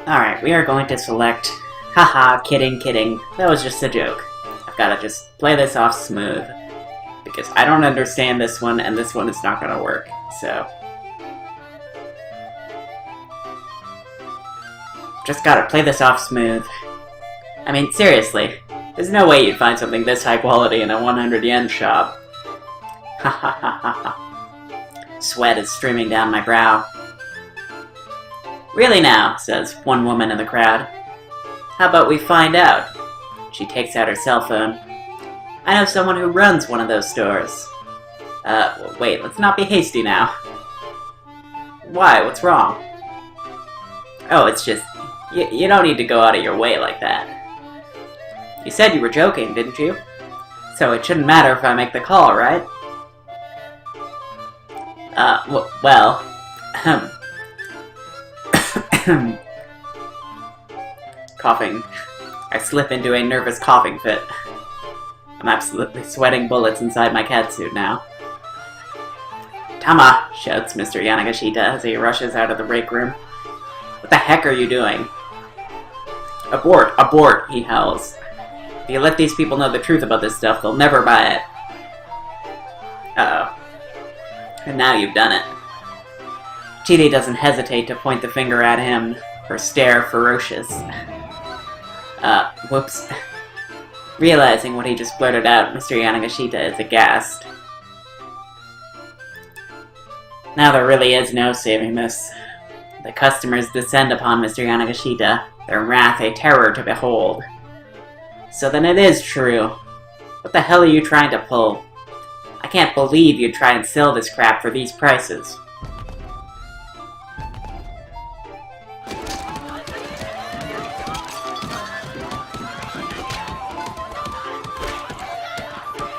Alright, we are going to select... Haha, kidding, kidding. That was just a joke. I've gotta just play this off smooth. Because I don't understand this one, and this one is not gonna work, so... Just gotta play this off smooth. I mean, seriously. There's no way you'd find something this high quality in a 100 yen shop. Ha ha ha ha ha. Sweat is streaming down my brow. Really now, says one woman in the crowd. How about we find out? She takes out her cell phone. I know someone who runs one of those stores. Wait, let's not be hasty now. Why? What's wrong? Oh, it's just... You don't need to go out of your way like that. You said you were joking, didn't you? So it shouldn't matter if I make the call, right? Well... Coughing. I slip into a nervous coughing fit. I'm absolutely sweating bullets inside my catsuit now. Tama! Shouts Mr. Yanagashita as he rushes out of the break room. What the heck are you doing? Abort! Abort! He howls. If you let these people know the truth about this stuff, they'll never buy it. Uh-oh. And now you've done it. Chidi doesn't hesitate to point the finger at him, her stare ferocious. Whoops. Realizing what he just blurted out, Mr. Yanagashita is aghast. Now there really is no saving this. The customers descend upon Mr. Yanagashita, their wrath a terror to behold. So then it is true. What the hell are you trying to pull? I can't believe you'd try and sell this crap for these prices.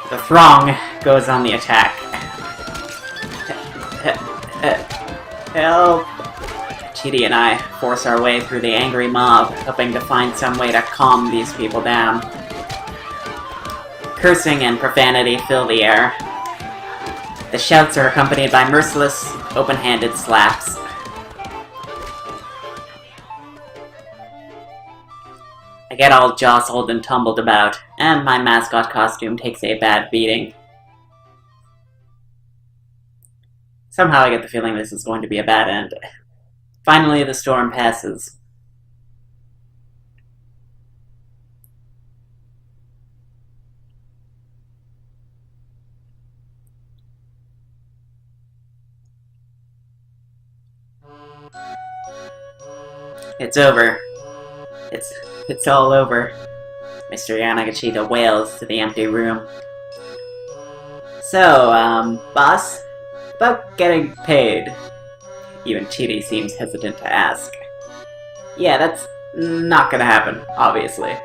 The throng goes on the attack. Help! Chidi and I force our way through the angry mob, hoping to find some way to calm these people down. Cursing and profanity fill the air. The shouts are accompanied by merciless, open-handed slaps. I get all jostled and tumbled about, and my mascot costume takes a bad beating. Somehow I get the feeling this is going to be a bad end. Finally, the storm passes. It's over. It's all over. Mr. Yanagashita wails to the empty room. So, boss? About getting paid. Even Chidi seems hesitant to ask. Yeah, that's not gonna happen, obviously.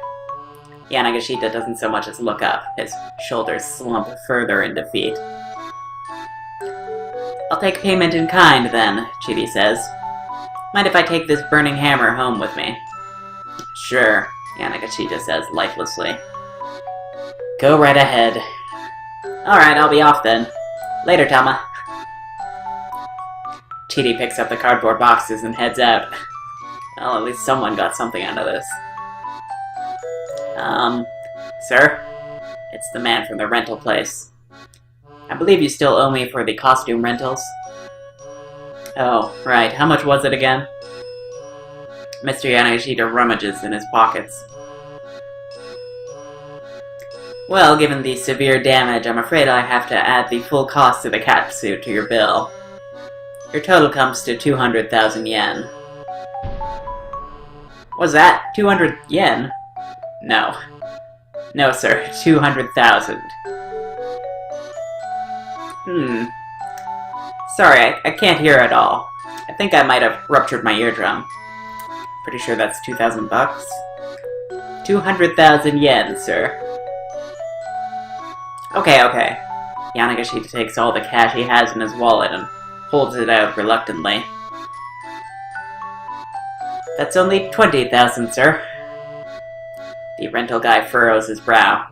Yanagashita doesn't so much as look up. His shoulders slump further in defeat. I'll take payment in kind, then, Chidi says. Mind if I take this burning hammer home with me? Sure, Yanagashita says lifelessly. Go right ahead. Alright, I'll be off then. Later, Tama. Chidi picks up the cardboard boxes and heads out. Well, at least someone got something out of this. Sir? It's the man from the rental place. I believe you still owe me for the costume rentals. Oh, right. How much was it again? Mr. Yanagashita rummages in his pockets. Well, given the severe damage, I'm afraid I have to add the full cost of the catsuit to your bill. Your total comes to 200,000 yen. Was that 200 yen? No. No, sir. 200,000. Sorry, I can't hear at all. I think I might have ruptured my eardrum. Pretty sure that's 2,000 bucks. 200,000 yen, sir. Okay. Yanagashita takes all the cash he has in his wallet and holds it out reluctantly. That's only 20,000, sir. The rental guy furrows his brow.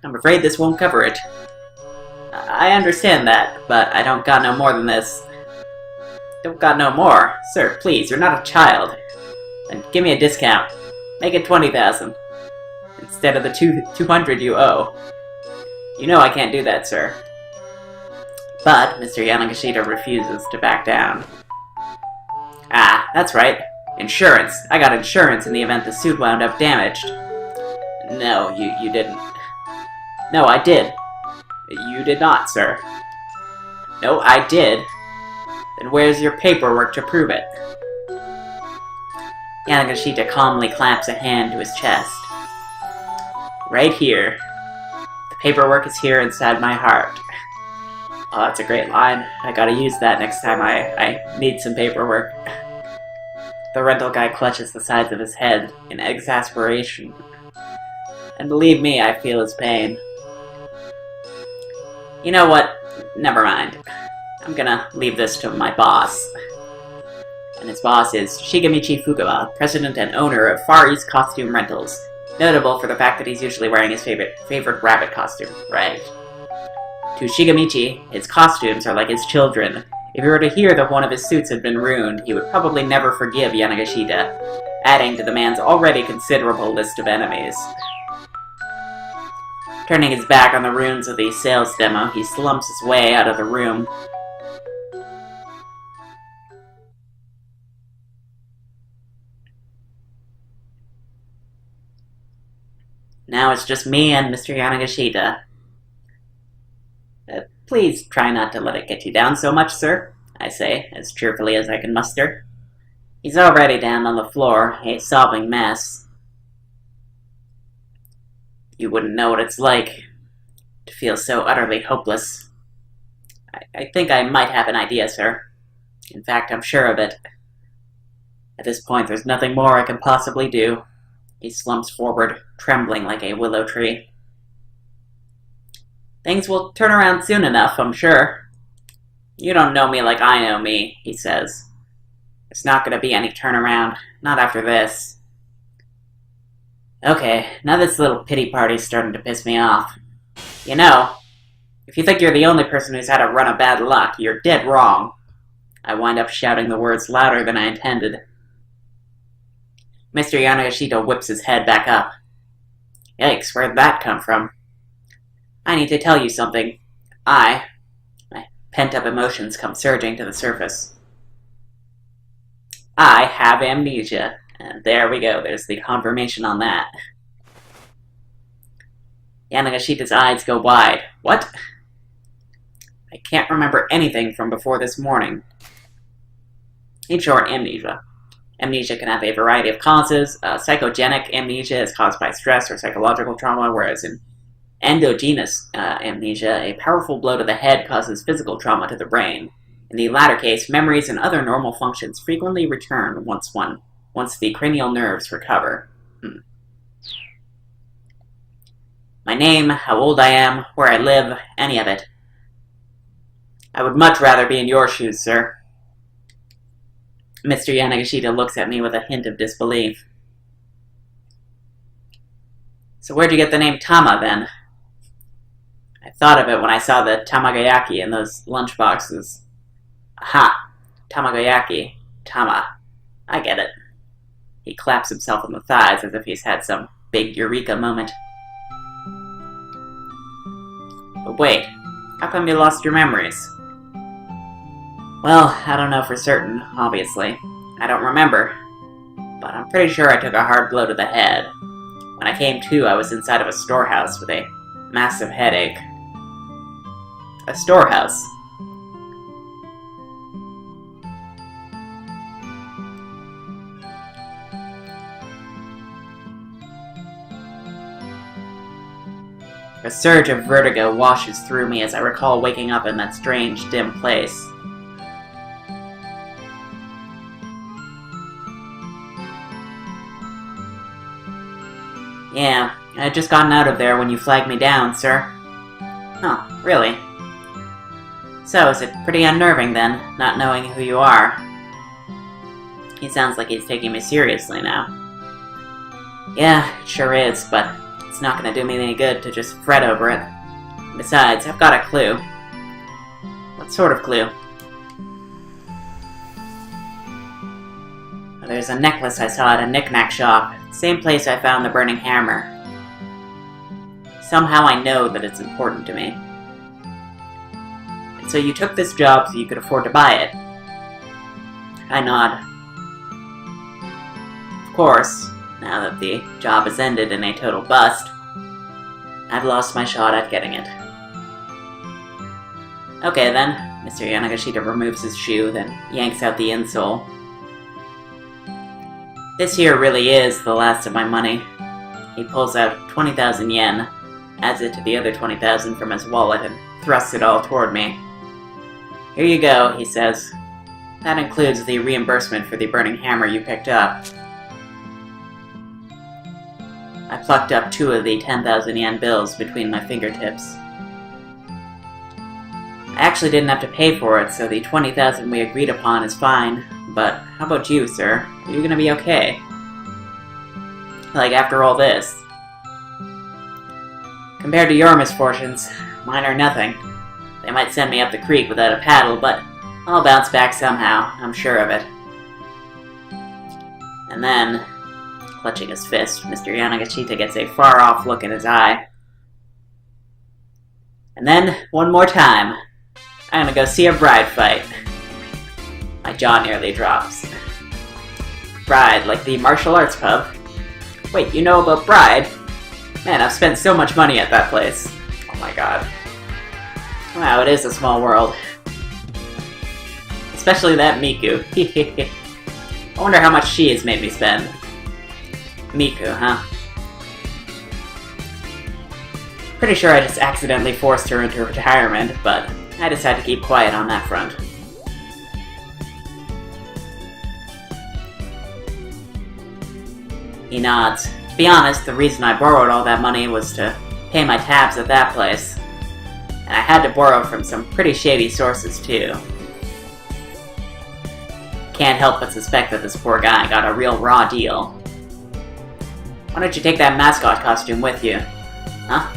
I'm afraid this won't cover it. I understand that, but I don't got no more than this. Don't got no more. Sir, please, you're not a child. And give me a discount. Make it 20,000. Instead of the 200 you owe. You know I can't do that, sir. But Mr. Yanagashita refuses to back down. Ah, that's right. Insurance. I got insurance in the event the suit wound up damaged. No, you didn't. No, I did. You did not, sir. No, I did. Then where's your paperwork to prove it? Yanagashita calmly clamps a hand to his chest. Right here. The paperwork is here inside my heart. Oh, that's a great line. I gotta use that next time I need some paperwork. The rental guy clutches the sides of his head in exasperation. And believe me, I feel his pain. You know what? Never mind. I'm gonna leave this to my boss. And his boss is Shigemichi Fukawa, president and owner of Far East Costume Rentals. Notable for the fact that he's usually wearing his favorite rabbit costume. Right. To Shigemichi, his costumes are like his children. If he were to hear that one of his suits had been ruined, he would probably never forgive Yanagashita, adding to the man's already considerable list of enemies. Turning his back on the ruins of the sales demo, he slumps his way out of the room. Now it's just me and Mr. Yanagashita. Please try not to let it get you down so much, sir, I say, as cheerfully as I can muster. He's already down on the floor, a sobbing mess. You wouldn't know what it's like to feel so utterly hopeless. I think I might have an idea, sir. In fact, I'm sure of it. At this point, there's nothing more I can possibly do. He slumps forward, trembling like a willow tree. Things will turn around soon enough, I'm sure. You don't know me like I know me, he says. There's not going to be any turnaround, not after this. Okay, now this little pity party's starting to piss me off. You know, if you think you're the only person who's had a run of bad luck, you're dead wrong. I wind up shouting the words louder than I intended. Mr. Yanagashita whips his head back up. Yikes, where'd that come from? I need to tell you something. My pent-up emotions come surging to the surface. I have amnesia. And there we go, there's the confirmation on that. Yanagashita's eyes go wide. What? I can't remember anything from before this morning. In short, amnesia. Amnesia can have a variety of causes. Psychogenic amnesia is caused by stress or psychological trauma, whereas in endogenous amnesia, a powerful blow to the head causes physical trauma to the brain. In the latter case, memories and other normal functions frequently return once the cranial nerves recover. My name, how old I am, where I live, any of it. I would much rather be in your shoes, sir. Mr. Yanagashita looks at me with a hint of disbelief. So where'd you get the name Tama, then? I thought of it when I saw the tamagayaki in those lunch boxes. Aha! Tamagayaki. Tama. I get it. He claps himself on the thighs as if he's had some big eureka moment. But wait, how come you lost your memories? Well, I don't know for certain, obviously. I don't remember. But I'm pretty sure I took a hard blow to the head. When I came to, I was inside of a storehouse with a massive headache. A storehouse. A surge of vertigo washes through me as I recall waking up in that strange, dim place. Yeah, I had just gotten out of there when you flagged me down, sir. Huh, really? So, is it pretty unnerving then, not knowing who you are? He sounds like he's taking me seriously now. Yeah, it sure is, but it's not gonna do me any good to just fret over it. Besides, I've got a clue. What sort of clue? There's a necklace I saw at a knick-knack shop. Same place I found the burning hammer. Somehow I know that it's important to me. And so you took this job so you could afford to buy it. I nod. Of course, now that the job has ended in a total bust, I've lost my shot at getting it. Okay then, Mr. Yanagashita removes his shoe, then yanks out the insole. This here really is the last of my money. He pulls out 20,000 yen, adds it to the other 20,000 from his wallet, and thrusts it all toward me. Here you go, he says. That includes the reimbursement for the burning hammer you picked up. I plucked up 2 of the 10,000 yen bills between my fingertips. I actually didn't have to pay for it, so the 20,000 we agreed upon is fine. But how about you, sir? Are you gonna be okay? Like, after all this? Compared to your misfortunes, mine are nothing. They might send me up the creek without a paddle, but I'll bounce back somehow, I'm sure of it. And then, clutching his fist, Mr. Yanagashita gets a far-off look in his eye. And then, one more time, I'm gonna go see a bride fight. My jaw nearly drops. Bride, like the martial arts pub? Wait, you know about Bride? Man, I've spent so much money at that place. Oh my god. Wow, it is a small world. Especially that Miku. I wonder how much she has made me spend. Miku, huh? Pretty sure I just accidentally forced her into retirement, but I decided to keep quiet on that front. He nods. To be honest, the reason I borrowed all that money was to pay my tabs at that place. And I had to borrow from some pretty shady sources, too. Can't help but suspect that this poor guy got a real raw deal. Why don't you take that mascot costume with you? Huh?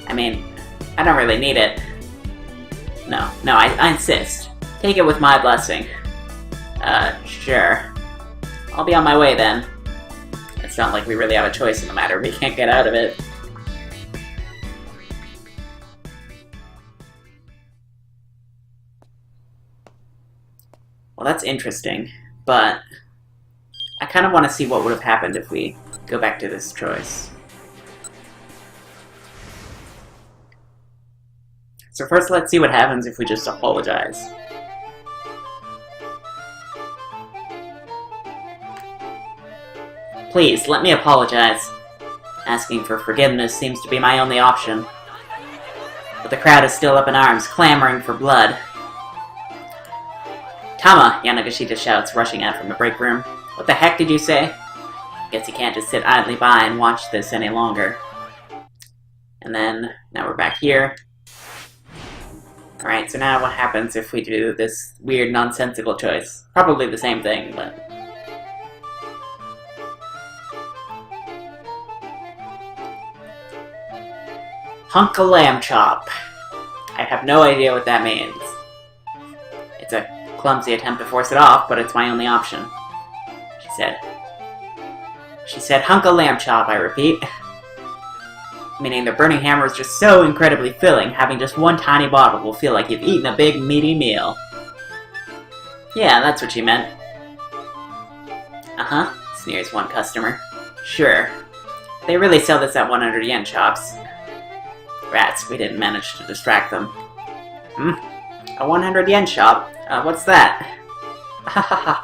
I mean, I don't really need it. No, I insist. Take it with my blessing. Sure. I'll be on my way then. It's not like we really have a choice in the matter, we can't get out of it. Well, that's interesting, but I kind of want to see what would have happened if we go back to this choice. So first, let's see what happens if we just apologize. Please, let me apologize. Asking for forgiveness seems to be my only option. But the crowd is still up in arms, clamoring for blood. Tama! Yanagashita shouts, rushing out from the break room. What the heck did you say? Guess he can't just sit idly by and watch this any longer. And then, now we're back here. Alright, so now what happens if we do this weird, nonsensical choice? Probably the same thing, but... Hunk a lamb chop. I have no idea what that means. It's a clumsy attempt to force it off, but it's my only option. She said, hunk a lamb chop, I repeat. Meaning the burning hammer is just so incredibly filling, having just one tiny bottle will feel like you've eaten a big, meaty meal. Yeah, that's what she meant. Uh-huh, sneers one customer. Sure. They really sell this at 100 yen shops. Rats, we didn't manage to distract them. A 100 yen shop? What's that? Hahaha.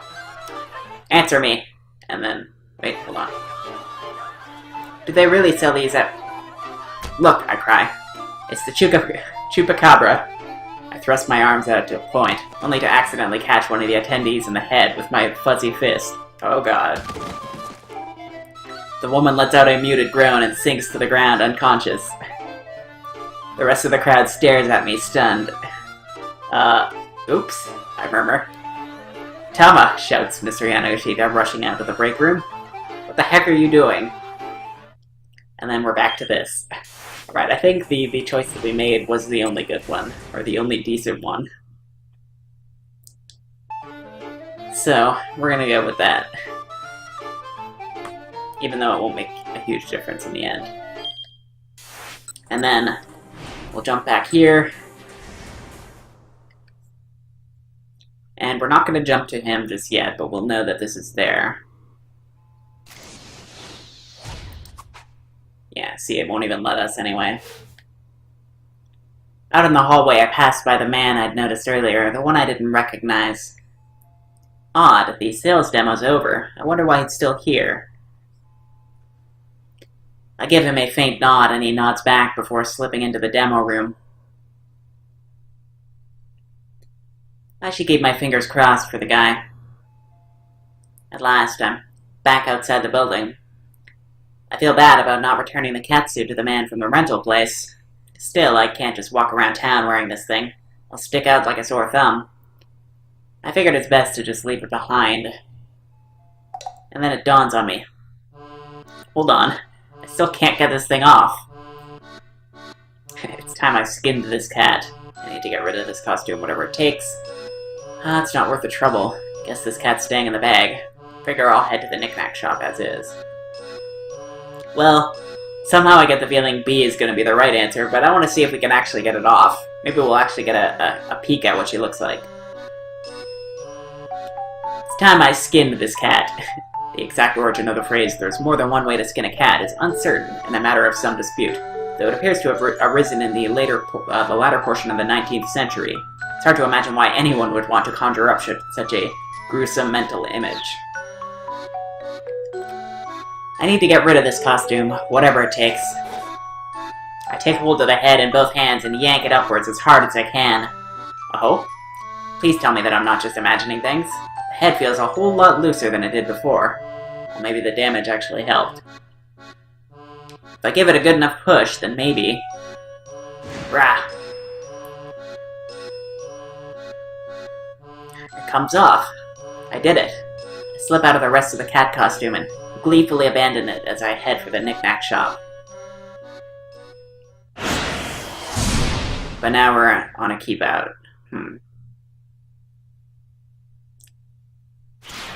Answer me. And then, wait, hold on. Do they really sell these at... Look, I cry. It's the chupacabra. I thrust my arms out to a point, only to accidentally catch one of the attendees in the head with my fuzzy fist. Oh god. The woman lets out a muted groan and sinks to the ground unconscious. The rest of the crowd stares at me, stunned. Oops, I murmur. Tama, shouts Mr. Yanagashita, rushing out of the break room. What the heck are you doing? And then we're back to this. Alright, I think the choice that we made was the only good one, or the only decent one. So, we're gonna go with that. even though it won't make a huge difference in the end. And then we'll jump back here. And we're not going to jump to him just yet, but we'll know that this is there. Yeah, see, it won't even let us anyway. Out in the hallway, I passed by the man I'd noticed earlier, the one I didn't recognize. Odd, the sales demo's over. I wonder why he's still here. I give him a faint nod, and he nods back before slipping into the demo room. I should keep my fingers crossed for the guy. At last, I'm back outside the building. I feel bad about not returning the catsuit to the man from the rental place. Still, I can't just walk around town wearing this thing. I'll stick out like a sore thumb. I figured it's best to just leave it behind. And then it dawns on me. Hold on. I still can't get this thing off. It's time I skinned this cat. I need to get rid of this costume, whatever it takes. It's not worth the trouble. Guess this cat's staying in the bag. Figure I'll head to the knick-knack shop as is. Well, somehow I get the feeling B is going to be the right answer, but I want to see if we can actually get it off. Maybe we'll actually get a peek at what she looks like. It's time I skinned this cat. The exact origin of the phrase, "there's more than one way to skin a cat," is uncertain and a matter of some dispute, though it appears to have arisen in the latter portion of the 19th century. It's hard to imagine why anyone would want to conjure up such a gruesome mental image. I need to get rid of this costume, whatever it takes. I take hold of the head in both hands and yank it upwards as hard as I can. Oh? Please tell me that I'm not just imagining things. The head feels a whole lot looser than it did before. Well, maybe the damage actually helped. If I give it a good enough push, then maybe... Rah! It comes off. I did it. I slip out of the rest of the cat costume and gleefully abandon it as I head for the knick-knack shop. But now we're on a keep out.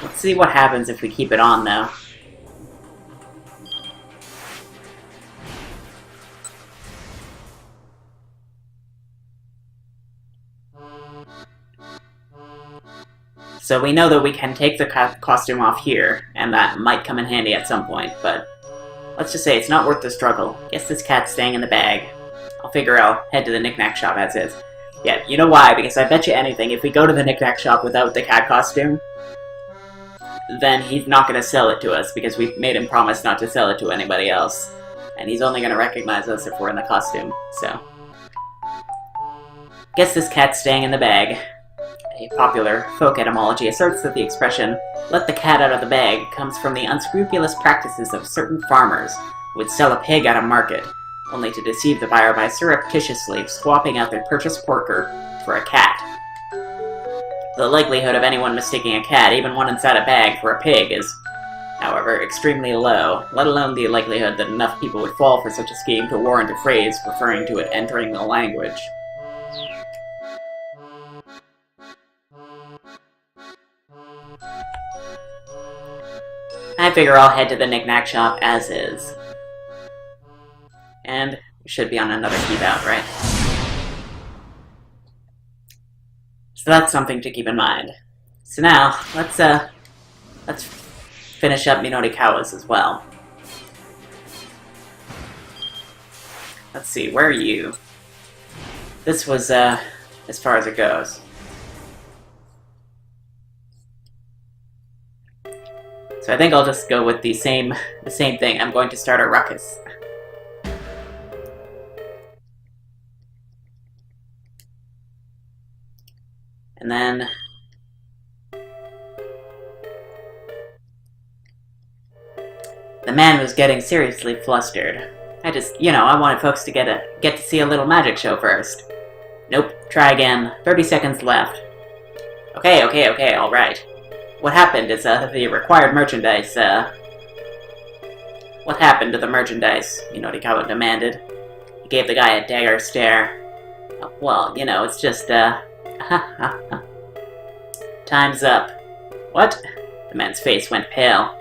Let's see what happens if we keep it on, though. So we know that we can take the costume off here, and that might come in handy at some point, but let's just say it's not worth the struggle. Guess this cat's staying in the bag. I'll figure I'll head to the knick-knack shop as is. Yeah, you know why? Because I bet you anything, if we go to the knick-knack shop without the cat costume, then he's not going to sell it to us, because we made him promise not to sell it to anybody else. And he's only going to recognize us if we're in the costume, so... Guess this cat's staying in the bag. A popular folk etymology asserts that the expression, "let the cat out of the bag," comes from the unscrupulous practices of certain farmers who would sell a pig at a market, only to deceive the buyer by surreptitiously swapping out their purchased porker for a cat. The likelihood of anyone mistaking a cat, even one inside a bag, for a pig is, however, extremely low, let alone the likelihood that enough people would fall for such a scheme to warrant a phrase referring to it entering the language. I figure I'll head to the knick-knack shop as is. And we should be on another keep out, right? So that's something to keep in mind. So now, let's finish up Minorikawa's as well. Let's see, where are you? This was, as far as it goes. So I think I'll just go with the same thing. I'm going to start a ruckus. And then... the man was getting seriously flustered. I just, I wanted folks to get to see a little magic show first. Nope, try again. 30 seconds left. Okay, alright. What happened is, the required merchandise, What happened to the merchandise? Minorikawa demanded. He gave the guy a dagger stare. Well, it's just, Time's up. What? The man's face went pale.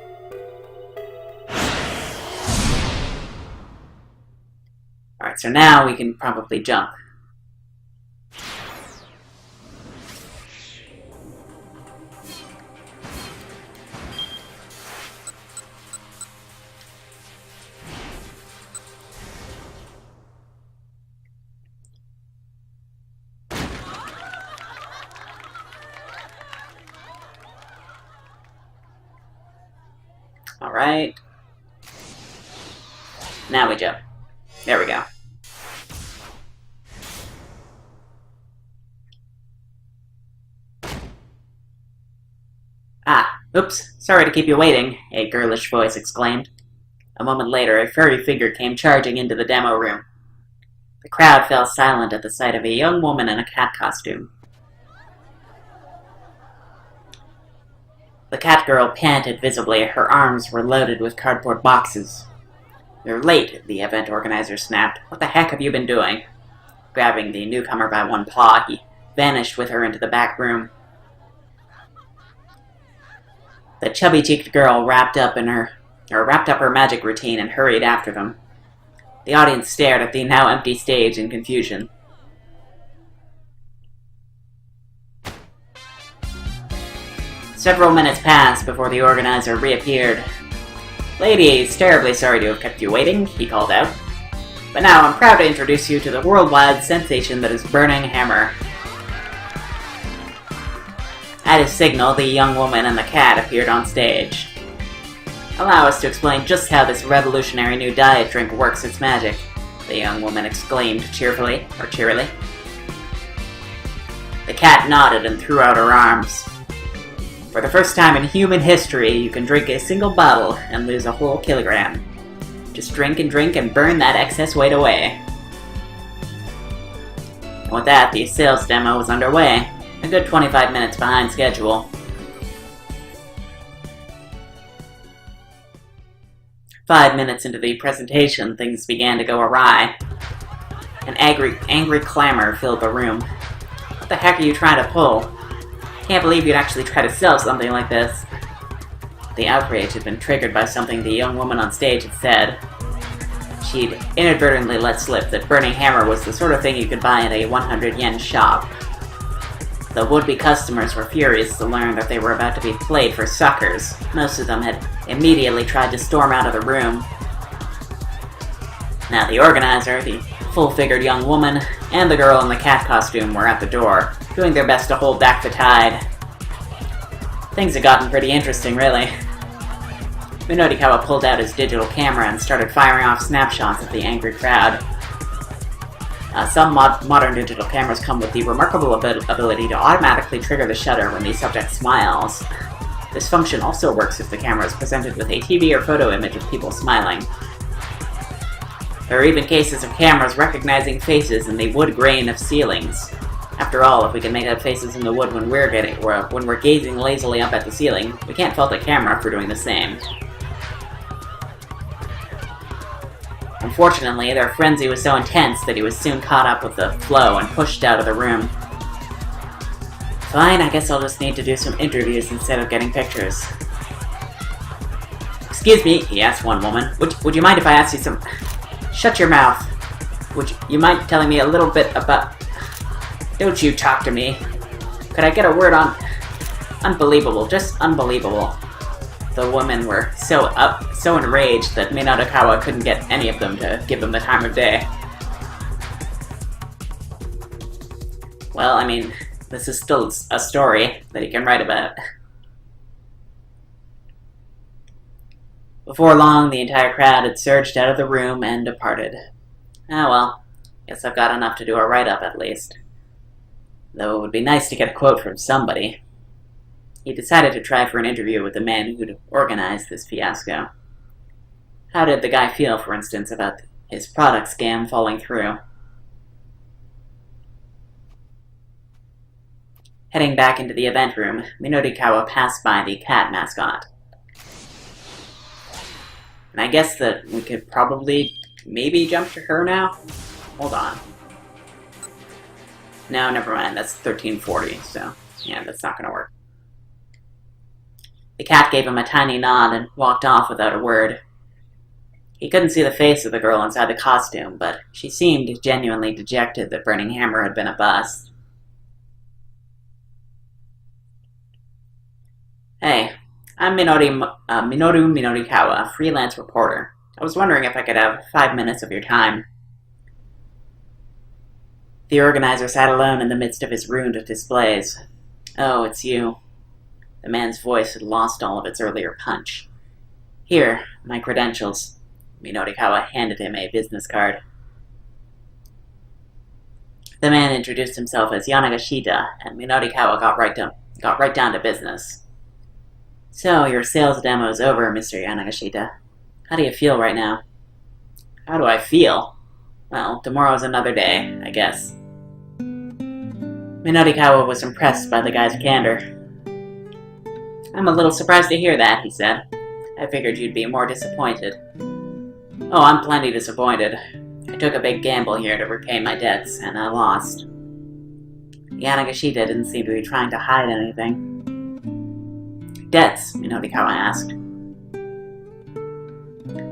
Alright, so now we can probably jump. Alright. Now we jump. There we go. Ah, oops, sorry to keep you waiting, a girlish voice exclaimed. A moment later, a furry figure came charging into the demo room. The crowd fell silent at the sight of a young woman in a cat costume. The cat girl panted visibly. Her arms were loaded with cardboard boxes. "You're late," the event organizer snapped. "What the heck have you been doing?" Grabbing the newcomer by one paw, he vanished with her into the back room. The chubby-cheeked girl wrapped up her magic routine and hurried after them. The audience stared at the now empty stage in confusion. Several minutes passed before the organizer reappeared. "Ladies, terribly sorry to have kept you waiting," he called out. "But now I'm proud to introduce you to the worldwide sensation that is Burning Hammer." At his signal, the young woman and the cat appeared on stage. "Allow us to explain just how this revolutionary new diet drink works its magic," the young woman exclaimed cheerily. The cat nodded and threw out her arms. "For the first time in human history, you can drink a single bottle and lose a whole kilogram. Just drink and burn that excess weight away." And with that, the sales demo was underway, a good 25 minutes behind schedule. 5 minutes into the presentation, things began to go awry. An angry clamor filled the room. "What the heck are you trying to pull? Can't believe you'd actually try to sell something like this." The outrage had been triggered by something the young woman on stage had said. She'd inadvertently let slip that Burning Hammer was the sort of thing you could buy at a 100 yen shop. The would-be customers were furious to learn that they were about to be played for suckers. Most of them had immediately tried to storm out of the room. Now the organizer, the full-figured young woman, and the girl in the cat costume were at the door, doing their best to hold back the tide. Things had gotten pretty interesting, really. Minodikawa pulled out his digital camera and started firing off snapshots of the angry crowd. Some modern digital cameras come with the remarkable ability to automatically trigger the shutter when the subject smiles. This function also works if the camera is presented with a TV or photo image of people smiling. There are even cases of cameras recognizing faces in the wood grain of ceilings. After all, if we can make out faces in the wood when we're gazing lazily up at the ceiling, we can't fault the camera for doing the same. Unfortunately, their frenzy was so intense that he was soon caught up with the flow and pushed out of the room. "Fine, I guess I'll just need to do some interviews instead of getting pictures." "Excuse me," he asked one woman. Would you mind if I asked you some..." "Shut your mouth. Would you mind telling me a little bit about..." "Don't you talk to me. Could I get a word on..." "Unbelievable, just unbelievable." The women were so enraged that Minodikawa couldn't get any of them to give them the time of day. Well, I mean, this is still a story that he can write about. Before long, the entire crowd had surged out of the room and departed. Ah well, guess I've got enough to do a write-up at least. Though it would be nice to get a quote from somebody. He decided to try for an interview with the man who'd organized this fiasco. How did the guy feel, for instance, about his product scam falling through? Heading back into the event room, Minodikawa passed by the cat mascot. And I guess that we could probably maybe jump to her now? Hold on. No, never mind, that's 1340, so yeah, that's not gonna work. The cat gave him a tiny nod and walked off without a word. He couldn't see the face of the girl inside the costume, but she seemed genuinely dejected that Burning Hammer had been a bust. Hey, I'm Minoru Minorikawa, freelance reporter. I was wondering if I could have 5 minutes of your time. The organizer sat alone in the midst of his ruined displays. Oh, it's you. The man's voice had lost all of its earlier punch. Here, my credentials. Minorikawa handed him a business card. The man introduced himself as Yanagashita, and Minorikawa got right down to business. So, your sales demo's over, Mr. Yanagashita. How do you feel right now? How do I feel? Well, tomorrow's another day, I guess. Minorikawa was impressed by the guy's candor. I'm a little surprised to hear that, he said. I figured you'd be more disappointed. Oh, I'm plenty disappointed. I took a big gamble here to repay my debts, and I lost. Yanagashita didn't seem to be trying to hide anything. Debts? Minorikawa asked.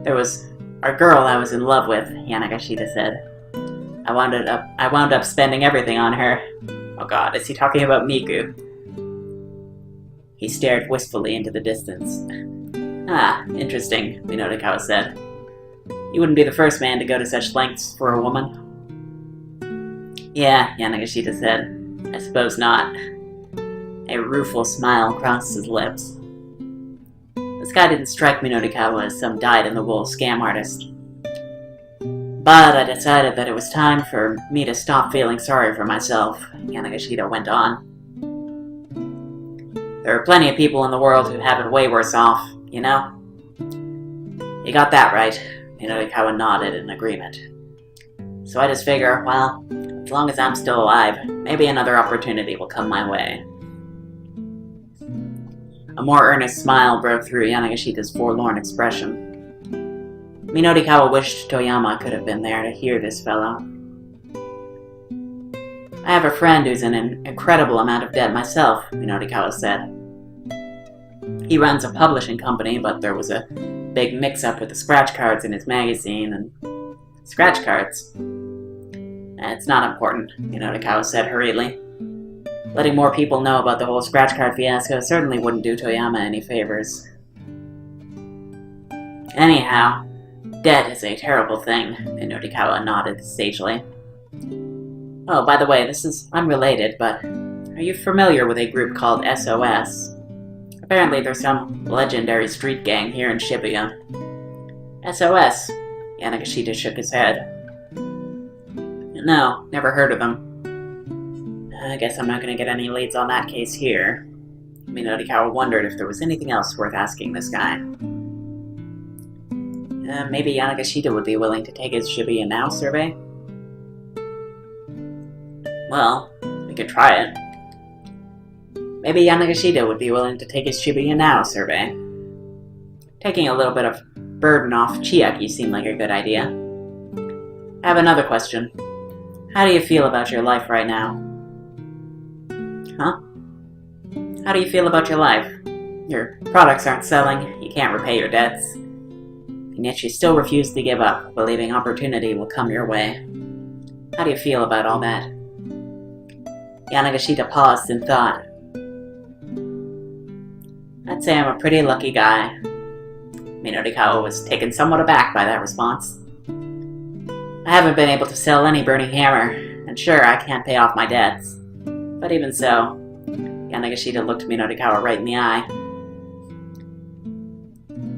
There was a girl I was in love with, Yanagashita said. I wound up spending everything on her. Oh god, is he talking about Miku? He stared wistfully into the distance. Ah, interesting, Minorikawa said. You wouldn't be the first man to go to such lengths for a woman. Yeah, Yanagashita said. I suppose not. A rueful smile crossed his lips. This guy didn't strike Minorikawa as some dyed-in-the-wool scam artist. But I decided that it was time for me to stop feeling sorry for myself, Yanagashita went on. There are plenty of people in the world who have it way worse off, you know? You got that right, Minorikawa nodded in agreement. So I just figure, well, as long as I'm still alive, maybe another opportunity will come my way. A more earnest smile broke through Yanagashita's forlorn expression. Minorikawa wished Toyama could have been there to hear this fellow. I have a friend who's in an incredible amount of debt myself, Minorikawa said. He runs a publishing company, but there was a big mix-up with the scratch cards in his magazine, and... Scratch cards? It's not important, Minorikawa said hurriedly. Letting more people know about the whole scratch card fiasco certainly wouldn't do Toyama any favors. Anyhow, debt is a terrible thing, Minorikawa nodded sagely. Oh, by the way, this is unrelated, but are you familiar with a group called SOS? Apparently there's some legendary street gang here in Shibuya. SOS? Yanagashita shook his head. No, never heard of them. I guess I'm not going to get any leads on that case here. Minorikawa wondered if there was anything else worth asking this guy. Maybe Yanagashita would be willing to take his Shibuya Now survey? Well, we could try it. Maybe Yanagashita would be willing to take his Shibuya Now survey. Taking a little bit of burden off Chiaki seemed like a good idea. I have another question. How do you feel about your life right now? Huh? How do you feel about your life? Your products aren't selling, you can't repay your debts, and yet you still refuse to give up, believing opportunity will come your way. How do you feel about all that? Yanagashita paused in thought. I'd say I'm a pretty lucky guy. Minorikawa was taken somewhat aback by that response. I haven't been able to sell any Burning Hammer, and sure, I can't pay off my debts. But even so, Yanagashita looked Minorikawa right in the eye.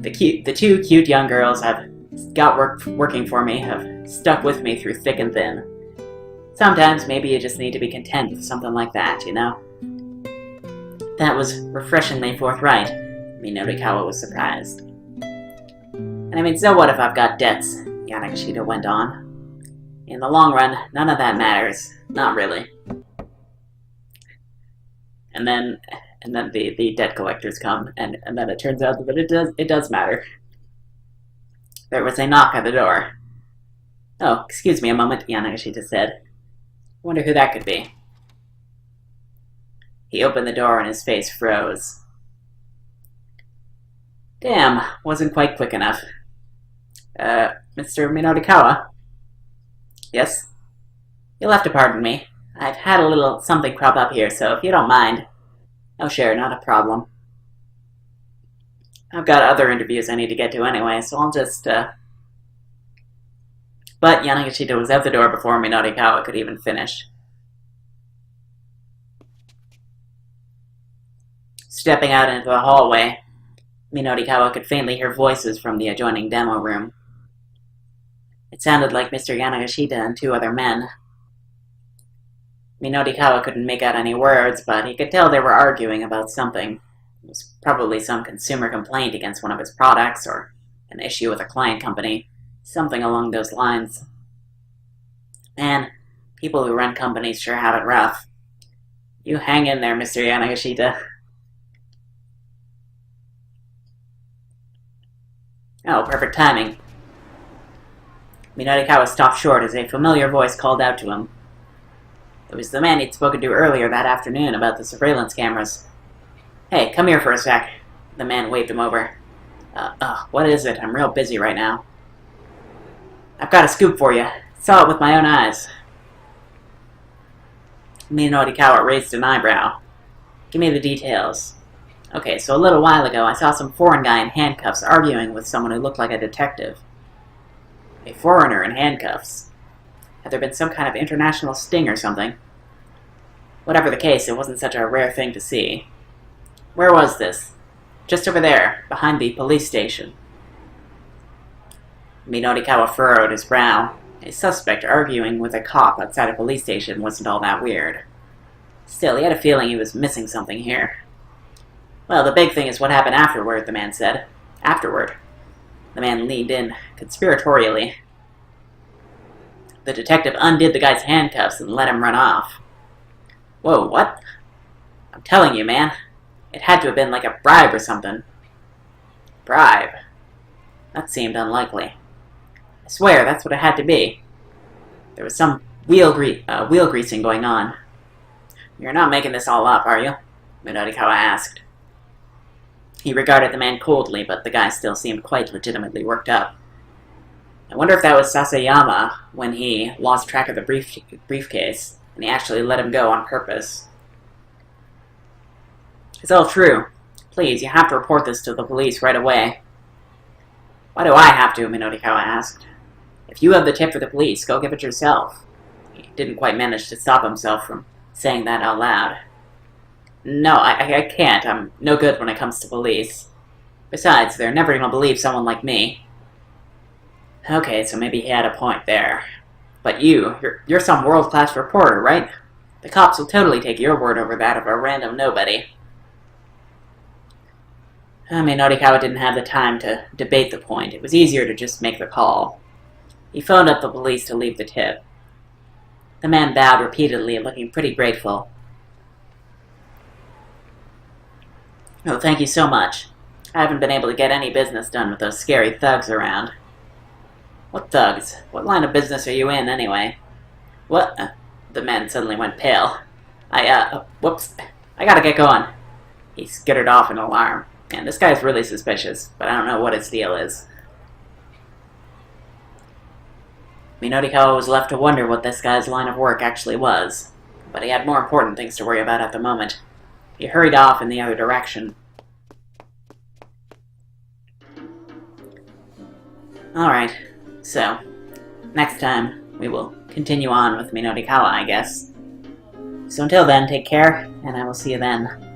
The two cute young girls I've got working for me have stuck with me through thick and thin. Sometimes maybe you just need to be content with something like that, you know? That was refreshingly forthright. Minorikawa was surprised. And I mean, so what if I've got debts? Yanagashita went on. In the long run, none of that matters. Not really. And then the debt collectors come, and then it turns out that it does matter. There was a knock at the door. Oh, excuse me a moment, Yanagashita said. I wonder who that could be. He opened the door and his face froze. Damn, wasn't quite quick enough. Mr. Minorikawa? Yes? You'll have to pardon me. I've had a little something crop up here, so if you don't mind. Oh, sure, not a problem. I've got other interviews I need to get to anyway, so I'll just, But Yanagashita was out the door before Minorikawa could even finish. Stepping out into the hallway, Minorikawa could faintly hear voices from the adjoining demo room. It sounded like Mr. Yanagashita and two other men. Minorikawa couldn't make out any words, but he could tell they were arguing about something. It was probably some consumer complaint against one of his products, or an issue with a client company. Something along those lines. Man, people who run companies sure have it rough. You hang in there, Mr. Yanagashita. Oh, perfect timing. Minorikawa stopped short as a familiar voice called out to him. It was the man he'd spoken to earlier that afternoon about the surveillance cameras. Hey, come here for a sec. The man waved him over. What is it? I'm real busy right now. I've got a scoop for you. Saw it with my own eyes. Minorikawa raised an eyebrow. Give me the details. Okay, so a little while ago I saw some foreign guy in handcuffs arguing with someone who looked like a detective. A foreigner in handcuffs. Had there been some kind of international sting or something? Whatever the case, it wasn't such a rare thing to see. Where was this? Just over there, behind the police station. Minorikawa furrowed his brow. A suspect arguing with a cop outside a police station wasn't all that weird. Still, he had a feeling he was missing something here. Well, the big thing is what happened afterward, the man said. Afterward. The man leaned in, conspiratorially. The detective undid the guy's handcuffs and let him run off. Whoa, what? I'm telling you, man. It had to have been like a bribe or something. Bribe? That seemed unlikely. I swear, that's what it had to be. There was some wheel greasing going on. You're not making this all up, are you? Minorikawa asked. He regarded the man coldly, but the guy still seemed quite legitimately worked up. I wonder if that was Sasayama when he lost track of the briefcase, and he actually let him go on purpose. It's all true. Please, you have to report this to the police right away. Why do I have to? Minorikawa asked. If you have the tip for the police, go give it yourself. He didn't quite manage to stop himself from saying that out loud. No, I can't. I'm no good when it comes to police. Besides, they're never going to believe someone like me. Okay, so maybe he had a point there. But you're some world-class reporter, right? The cops will totally take your word over that of a random nobody. Minorikawa didn't have the time to debate the point. It was easier to just make the call. He phoned up the police to leave the tip. The man bowed repeatedly, looking pretty grateful. Oh, thank you so much. I haven't been able to get any business done with those scary thugs around. What thugs? What line of business are you in, anyway? What? The man suddenly went pale. Whoops. I gotta get going. He skittered off in alarm. Man, this guy's really suspicious, but I don't know what his deal is. Minorikawa was left to wonder what this guy's line of work actually was, but he had more important things to worry about at the moment. He hurried off in the other direction. Alright, so, next time we will continue on with Minorikawa, I guess. So until then, take care, and I will see you then.